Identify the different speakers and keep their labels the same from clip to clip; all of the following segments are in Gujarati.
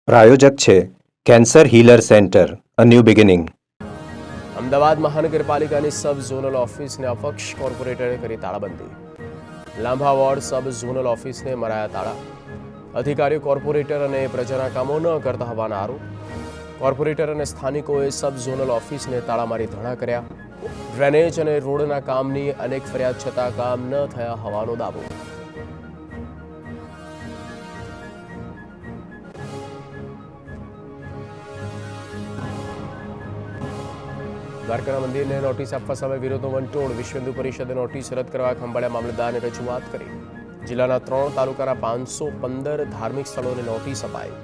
Speaker 1: પ્રાયોજક છે cancer healer centre, a new beginning.
Speaker 2: Ahmedabad મહાનગરપાલિકાની સબ ઝોનલ ઓફિસને અપક્ષ કોર્પોરેટરે કરી તાળાબંધી. લાંભા વોર્ડ સબ ઝોનલ ઓફિસને મરાયા તાળા. અધિકારીઓ કોર્પોરેટર અને પ્રજાના કામો ન કરતા હોવાના આરોપ. કોર્પોરેટર અને સ્થાનિકોએ સબ ઝોનલ ઓફિસને તાળા મારી ધરણા કર્યા. ડ્રેનેજ અને રોડના કામની અનેક ફરિયાદ છતાં કામ ન થયા હોવાનો દાવો. દ્વારકાના મંદિરને નોટિસ આપવા સામે વિરોધનો વંટોળ. વિશ્વ હિન્દુ પરિષદે નોટિસ રદ કરવા ખંભાળિયા મામલતદારને રજૂઆત કરી. જિલ્લાના 3 તાલુકાના 515 ધાર્મિક સ્થળોને નોટિસ અપાઈ.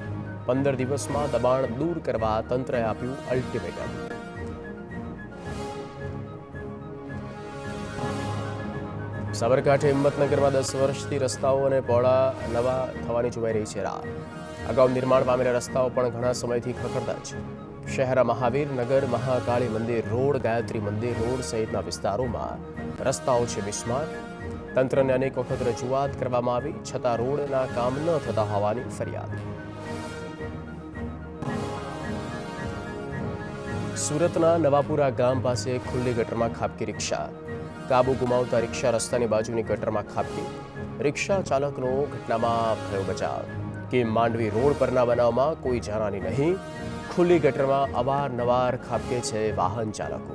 Speaker 2: 15 દિવસમાં દબાણ દૂર કરવા તંત્રએ આપ્યું અલ્ટિમેટમ. સાબરકાંઠે હિંમતનગરમાં 10 વર્ષથી રસ્તાઓ અને પહોળા નવા થવાની જોવાઈ રહી છે રાહ. અગાઉ નિર્માણ પામેલા રસ્તાઓ પણ ઘણા સમયથી ખખડતા છે. શહેરના મહાવીરનગર, મહાકાળી મંદિર રોડ, ગાયત્રી મંદિર રોડ સહિતના વિસ્તારોમાં રસ્તાઓ છે બિસ્માર. તંત્રને અનેક વખત રજૂઆત કરવામાં આવી છતાં રોડના કામ ન થતા હોવાની ફરિયાદ. સુરતના નવાપુરા ગામ પાસે ખુલ્લી ગટરમાં ખાબકી રિક્ષા. કાબુ ગુમાવતા રિક્ષા રસ્તાની બાજુની ગટરમાં ખાબકી. રિક્ષા ચાલકનો ઘટનામાં થયો બચાવ. કે માંડવી રોડ પરના બનાવમાં કોઈ જાનહાની નહીં. ખુલ્લી ગટરમાં અવારનવાર ખાબકે છે વાહન ચાલકો.